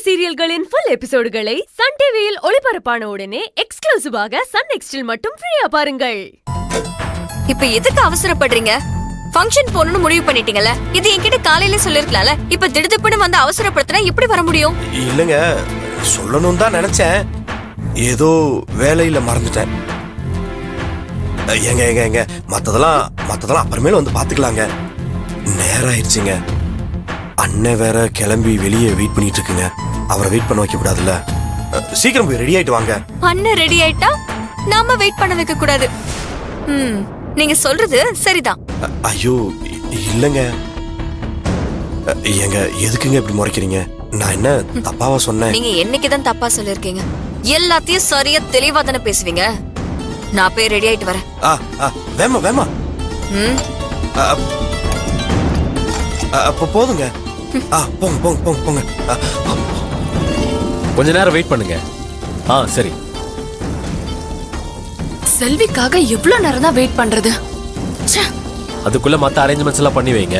சீரியல்களின் full எபிசோடுகளை Sun டிவியில் ஒளிபரப்பான உடனே எக்ஸ்க்ளூசிவாக சன் நெக்ஸ்டில் மட்டும் ஃப்ரீயா பாருங்கள். இப்ப எதுக்கு அவசரப்படுறீங்க? ஃபங்க்ஷன் போகணும்னு முடிவு பண்ணிட்டீங்கல்ல, இது என்கிட்ட காலையில சொல்லிருக்கலாம்ல. இப்ப திடுதிப்புன்னு வந்து அவசரப்படுத்தினா எப்படி வர முடியும்? இல்லங்க, சொல்லணும் தான் நினைச்சேன், ஏதோ வேலையில மறந்துட்டேன். எங்க எங்க எங்க மத்ததெல்லாம் அப்புறமேல வந்து பாத்துக்கலாங்க. நேரம் ஆயிடுச்சுங்க. அண்ணன் வேற கிளம்பி வெளியே வெயிட் பண்ணிட்டு இருக்குங்க. அவரை வெயிட் பண்ண வைக்க கூடாதுல்ல. சீக்கிரம் போய் ரெடி ஆயிட்டு வாங்க. அண்ணன் ரெடி ஆயிட்டா நாம வெயிட் பண்ண வைக்க கூடாது. நீங்க சொல்றது சரிதான். ஐயோ இல்லங்க, எங்க எதுக்குங்க இப்படி முறைக்கிறீங்க? நான் என்ன தப்பாவா சொன்னேன்? நீங்க என்னைக்குதான் தப்பா சொல்லிருக்கீங்க? எல்லாத்தையும் சரியா தெளிவா தானே பேசுவீங்க. நான் போய் ரெடி ஆயிட்டு வரேன். வேமா வேமா. அப்ப போதுங்க. போங்க போங்க போங்க போங்க. கொஞ்ச நேரம் வெயிட் பண்ணுங்க. சரி. செல்விக்காக எவ்வளவு நேரம் தான் வெயிட் பண்றது? அதுக்குள்ள மத்த அரேஞ்ச்மெண்ட்ஸ் எல்லாம் பண்ணி வைங்க,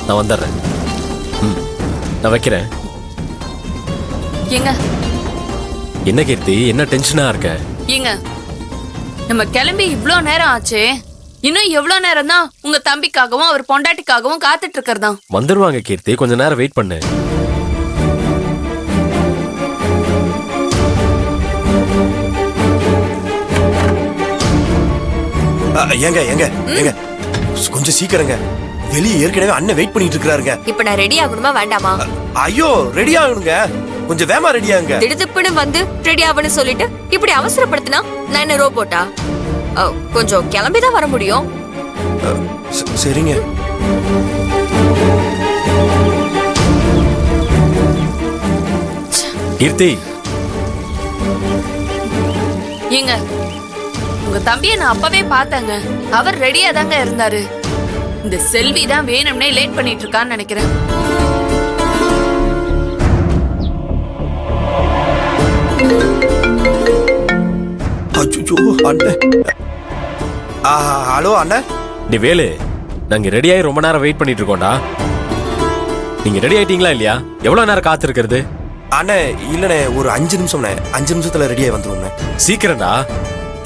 நான் வந்துடுறேன். நான் வைக்கிறேன். ஏங்க என்ன கீர்த்தி, என்ன டென்ஷனா இருக்க? ஏங்க, நம்ம கிளம்பி இவ்ளோ நேரம் ஆச்சு. இன்னும் எவ்வளவு நேரம் தான் உங்க தம்பிக்காகவும் அவர் பொண்டாட்டிக்காகவும் காத்துட்டு இருக்கிறதா? வந்துருவாங்க கீர்த்தி, கொஞ்ச நேரம் வெயிட் பண்ணு. ஏங்க ஏங்க ஏங்க, கொஞ்சம் சீக்கிரங்க. வெளியே ஏற்கனவே அண்ணன் வெயிட் பண்ணிட்டு இருக்காருங்க. இப்ப நான் ரெடி ஆகணுமா வேண்டாமா? ஐயோ ரெடி ஆகணுங்க, கொஞ்சம் வேமா ரெடி ஆகுங்க. திடுதிப்புன்னு வந்து ரெடி ஆகணும்னு சொல்லிட்டு இப்படி அவசரப்படுத்தினா நான் என்ன ரோபோட்டா? கொஞ்சம் கிளம்பிதான் வர முடியும். சரிங்க. கீர்த்தி, ஏங்க, உங்க தம்பியை நான் அப்பவே பார்த்தேங்க. அவர் ரெடியா தாங்க இருந்தாரு. இந்த செல்வி தான் வேணும்னே லேட் பண்ணிட்டு இருக்கான்னு நினைக்கிறேன். ஹலோ அண்ணன். நீ வேலு, நாங்க ரெடி ஆகி ரொம்ப நேரம் வெயிட் பண்ணிட்டு இருக்கோம்டா. நீங்க ரெடி ஆயிட்டீங்களா இல்லையா? எவ்வளவு நேரம் காத்திருக்கிறது? அண்ணே இல்லண்ணே, ஒரு 5 நிமிஷம். 5 நிமிஷத்துல ரெடி ஆகி வந்துருவோம். சீக்கிரம்டா,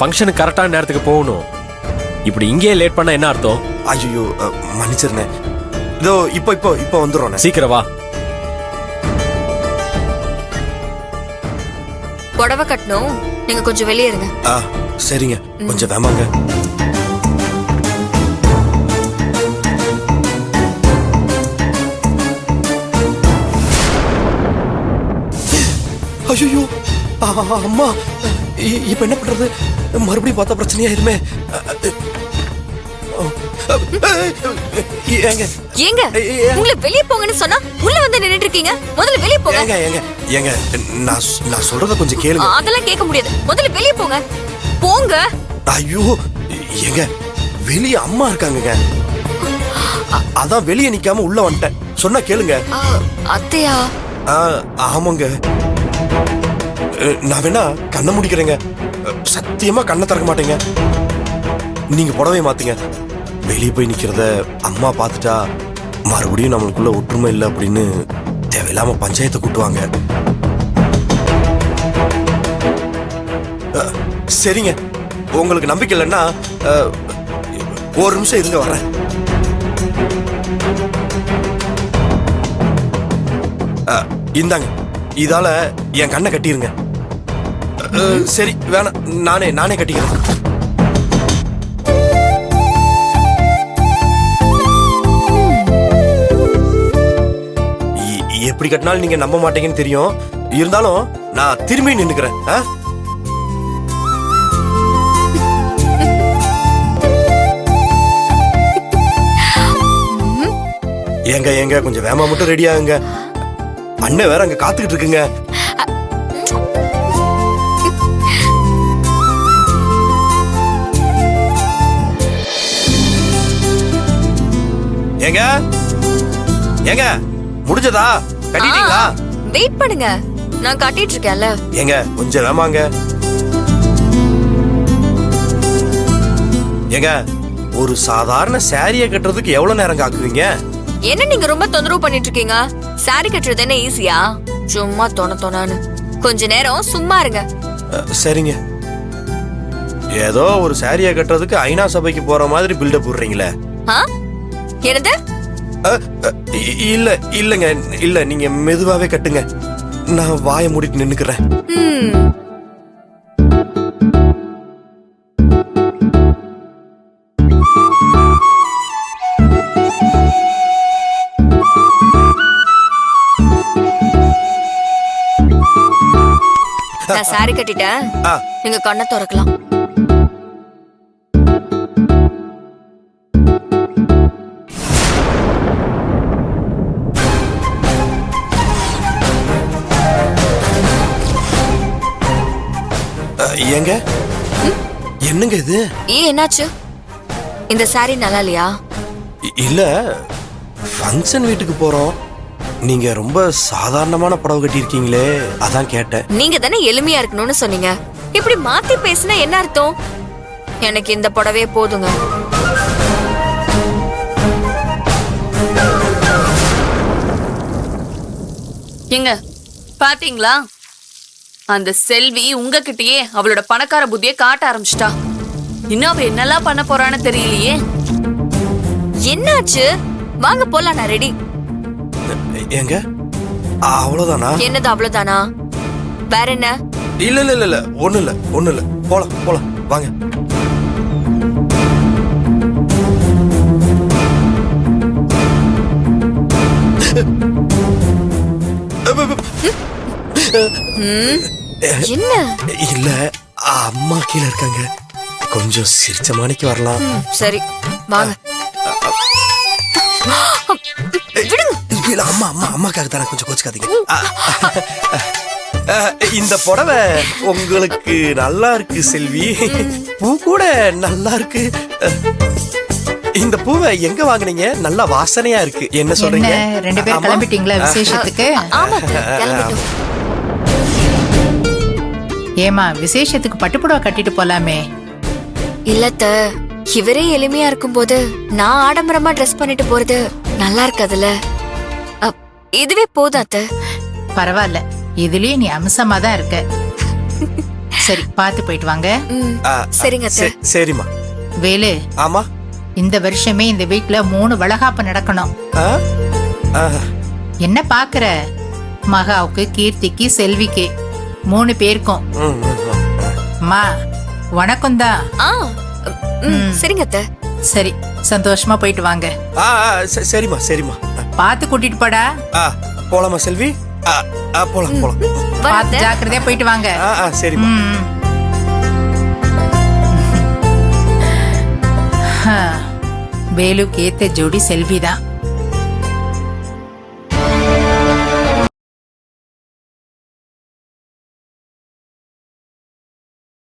ஃபங்க்ஷனுக்கு கரெக்டான நேரத்துக்கு போகணும். இப்படி இங்கேயே லேட் பண்ணா என்ன அர்த்தம்? ஐயோ மன்னிச்சிருண்ணே. இதோ இப்போ வந்துடுறோம். சீக்கிரம் வா. புடவை கட்டணும், நீங்க கொஞ்சம் வெளியே இருங்க. சரிங்க, கொஞ்சம் வேமாங்க. ஐயோ அம்மா, இப்ப என்ன பண்றது? மறுபடியும் பார்த்தா பிரச்சனையாயிருமே. ஏங்க, உங்களை வெளியே போங்கன்னு சொன்னா உள்ள வந்து நின்னுட்டு இருக்கீங்க. முதல்ல வெளியே போங்க. ஏங்க நான் சொல்றத கொஞ்சம் கேளுங்க. அதெல்லாம் கேட்க முடியாது. முதல்ல வெளியே போங்க. போங்க. ஐயோ ஏங்க, வெளியே அம்மா இருக்காங்க. அதான் வெளியே நிக்காம உள்ள வந்துட்டேன். சொன்னா கேளுங்க. அத்தையா? ஆமாங்க. நான் வேணா கண்ணை முடிக்கிறேங்க. சத்தியமா கண்ணை திறக்க மாட்டேங்க. நீங்க புடவை மாத்துங்க. வெளியே போய் நிக்கிறத அம்மா பார்த்துட்டா மறுபடியும் நம்மளுக்குள்ள ஒற்றுமை இல்லை அப்படின்னு தேவையில்லாம பஞ்சாயத்தை கூட்டுவாங்க. சரிங்க, உங்களுக்கு நம்பிக்கை இல்லைன்னா ஒரு நிமிஷம் இருங்க, வர்றேன். இந்தாங்க, இதால என் கண்ணை கட்டிருங்க. சரி வேணாம், நானே கட்டிக்கிறேன். எப்படி கட்டினாலும் நீங்க நம்ப மாட்டீங்கன்னு தெரியும். இருந்தாலும் நான் திரும்பி நின்னுக்கிறேன். ஏங்க கொஞ்சம் வேமா மட்டும் ரெடி ஆகுங்க. அண்ணன் வேற அங்க காத்துக்கிட்டு இருக்குங்க. ஏங்க முடிஞ்சதா? கட்டிட்டீங்களா? வெயிட் பண்ணுங்க, நான் கட்டிட்டு இருக்கேன்ல. ஏங்க கொஞ்சம் வேமாங்க. ஏங்க, ஒரு சாதாரண சாரியை கட்டுறதுக்கு எவ்வளவு நேரம் காக்குவீங்க? என்ன நீங்க ரொம்ப தொந்தரவு பண்ணிட்டு இருக்கீங்க? சாரி கட்டுறது என்ன ஈஸியா? சும்மா தோணான்னு கொஞ்ச நேரம் சும்மா இருங்க. சரிங்க. ஏதோ ஒரு சாரியை கட்டுறதுக்கு ஐநா சபைக்கு போற மாதிரி பில்டப் போடுறீங்களே. ஆ? என்னது? இல்ல இல்லங்க, இல்ல நீங்க மெதுவாவே கட்டுங்க. நான் வாயை மூடிட்டு நின்னுக்கிறேன். நான் சாரி கட்டிட்டேன், ஆ. நீங்க கண்ணை திறக்கலாம். ஏங்க என்னங்க இது? என்னாச்சு? இந்த சாரி நல்லா இல்லையா? இல்ல, ஃபங்க்ஷன் வீட்டுக்கு போறோம். நீங்க ரொம்ப சாதாரணமான புடவை கட்டியிருக்கீங்களே, அதான் கேட்டேன். நீங்க தானே எளிமையா இருக்கணும்னு சொன்னீங்க. இப்படி மாத்தி பேசினா என்ன அர்த்தம்? எனக்கு இந்த புடவையே போதுங்க. ஏங்க பாத்தீங்களா, அந்த செல்வி உங்ககிட்டயே அவளோட பணக்கார புத்தியை காட்ட ஆரம்பிச்சிட்டா. இன்னும் அவ என்னெல்லாம் பண்ண போறான்னு தெரியலையே. என்னாச்சு? வாங்க போலாம், நான் ரெடி. ஏங்க அவ்வளவுதானா? என்னது அவ்வளவுதானா? வேற என்ன? இல்ல இல்ல இல்ல, ஒண்ணு இல்ல ஒண்ணு இல்ல, போலாம் போலாம் வாங்க. என்ன? இல்ல, அம்மா கீழே இருக்காங்க, கொஞ்சம் சிரிச்ச மாணிக்கு வரலாம். சரி வாங்க. இல்ல, அம்மா அம்மா அம்மாக்காக தானே, கொஞ்சம் கோச்சுக்காதீங்க. இந்த புடவை உங்களுக்கு நல்லா இருக்கு செல்வி. பூ கூட நல்லா இருக்கு. இந்த பூவை எங்க வாங்குனீங்க? நல்லா வாசனையா இருக்கு. என்ன சொல்றீங்க? ரெண்டு பேரும் கிளம்பிட்டீங்களா விசேஷத்துக்கு? ஆமா, கிளம்பிட்டோம். ஏமா, விசேஷத்துக்கு பட்டுப்புடவை கட்டிட்டு போலாமே. இல்லத்த, இவரே எளிமையா இருக்கும்போது நான் ஆடம்பரமா ட்ரெஸ் பண்ணிட்டு போறது நல்லா இருக்காதுல்ல. இதுவே போதும் அத்த. பரவாயில்ல, இதுலயும் நீ அம்சமா தான் இருக்க. சரி, பார்த்து போயிட்டு வாங்க. சரிங்க அத்த. சரிம்மா. வேலு, ஆமா, இந்த வருஷமே இந்த வீட்ல 3 வளகாப்பு நடக்கணும். என்ன பாக்குற? மகாவுக்கு, கீர்த்திக்கு, செல்விக்கு 3 பேருக்கும். அம்மா வணக்கம் தான். சரிங்க அத்த. சரி, சந்தோஷமா போயிட்டு வாங்க. சரிம்மா சரிம்மா. பார்த்து கூட்டிட்டு போடா. போலாமா செல்வி? போலாம் போலாம். பார்த்து ஜாக்கிரதையா போயிட்டு வாங்க. சரிம்மா. வேலுக்கு ஏத்த ஜோடி செல்வி தான்.